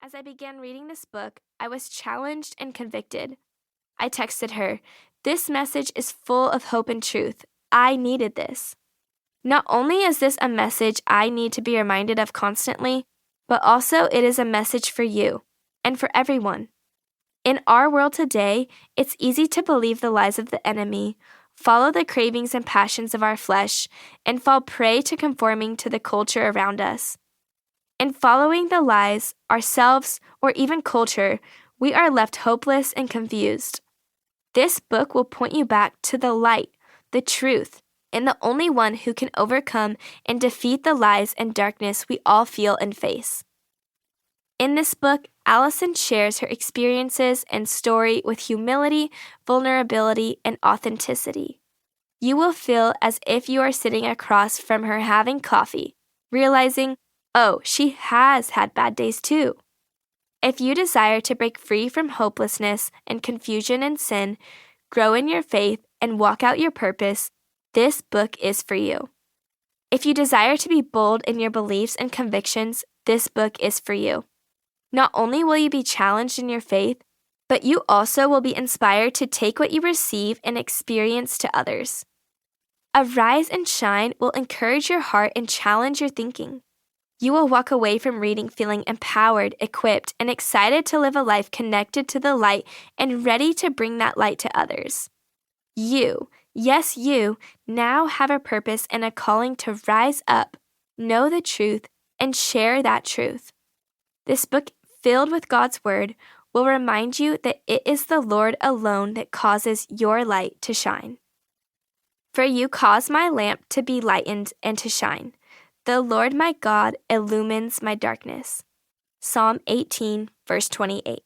As I began reading this book, I was challenged and convicted. I texted her, "This message is full of hope and truth. I needed this." Not only is this a message I need to be reminded of constantly, but also it is a message for you and for everyone. In our world today, it's easy to believe the lies of the enemy, follow the cravings and passions of our flesh, and fall prey to conforming to the culture around us. In following the lies, ourselves, or even culture, we are left hopeless and confused. This book will point you back to the light, the truth, and the only one who can overcome and defeat the lies and darkness we all feel and face. In this book, Allyson shares her experiences and story with humility, vulnerability, and authenticity. You will feel as if you are sitting across from her having coffee, realizing, oh, she has had bad days too. If you desire to break free from hopelessness and confusion and sin, grow in your faith, and walk out your purpose, this book is for you. If you desire to be bold in your beliefs and convictions, this book is for you. Not only will you be challenged in your faith, but you also will be inspired to take what you receive and experience to others. Arise and Shine will encourage your heart and challenge your thinking. You will walk away from reading feeling empowered, equipped, and excited to live a life connected to the light and ready to bring that light to others. You, yes, you, now have a purpose and a calling to rise up, know the truth, and share that truth. This book, filled with God's Word, will remind you that it is the Lord alone that causes your light to shine. For you cause my lamp to be lightened and to shine. The Lord my God illumines my darkness. Psalm 18, verse 28.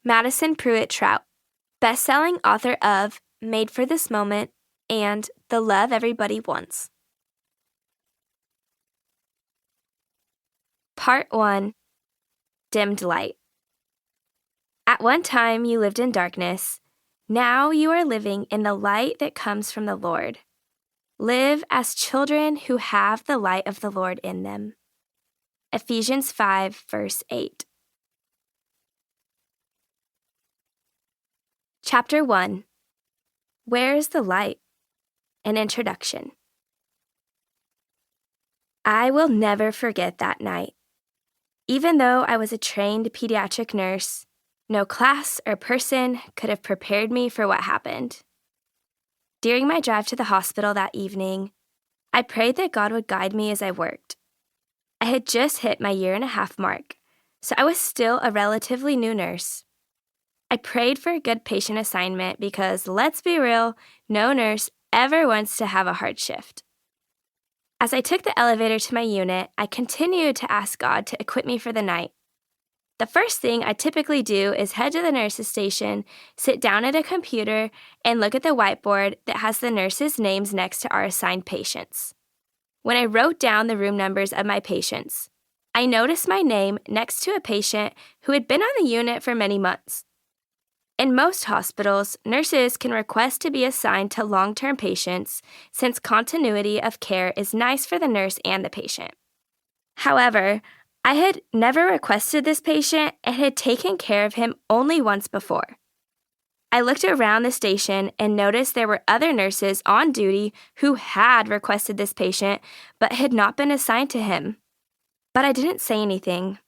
Madison Pruitt Trout, bestselling author of Made for This Moment and The Love Everybody Wants. Part 1. Dimmed Light. At one time you lived in darkness. Now you are living in the light that comes from the Lord. Live as children who have the light of the Lord in them. Ephesians 5, verse 8. Chapter 1. Where is the light? An introduction. I will never forget that night. Even though I was a trained pediatric nurse, no class or person could have prepared me for what happened. During my drive to the hospital that evening, I prayed that God would guide me as I worked. I had just hit my 1.5 year mark, so I was still a relatively new nurse. I prayed for a good patient assignment because, let's be real, no nurse ever wants to have a hard shift. As I took the elevator to my unit, I continued to ask God to equip me for the night. The first thing I typically do is head to the nurse's station, sit down at a computer, and look at the whiteboard that has the nurses' names next to our assigned patients. When I wrote down the room numbers of my patients, I noticed my name next to a patient who had been on the unit for many months. In most hospitals, nurses can request to be assigned to long-term patients since continuity of care is nice for the nurse and the patient. However, I had never requested this patient and had taken care of him only once before. I looked around the station and noticed there were other nurses on duty who had requested this patient but had not been assigned to him. But I didn't say anything.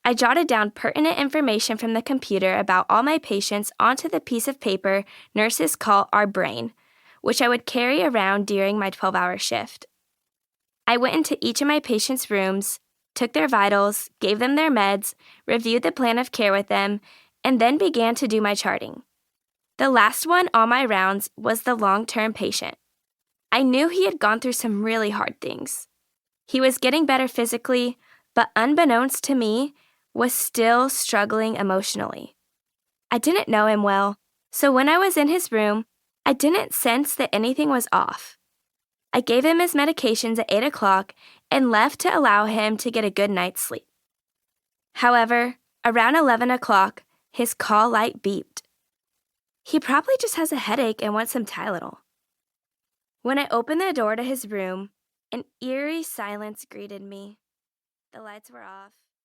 I jotted down pertinent information from the computer about all my patients onto the piece of paper nurses call our brain, which I would carry around during my 12-hour shift. I went into each of my patients' rooms, took their vitals, gave them their meds, reviewed the plan of care with them, and then began to do my charting. The last one on my rounds was the long-term patient. I knew he had gone through some really hard things. He was getting better physically, but unbeknownst to me, was still struggling emotionally. I didn't know him well, so when I was in his room, I didn't sense that anything was off. I gave him his medications at 8 o'clock and left to allow him to get a good night's sleep. However, around 11 o'clock, his call light beeped. He probably just has a headache and wants some Tylenol. When I opened the door to his room, an eerie silence greeted me. The lights were off.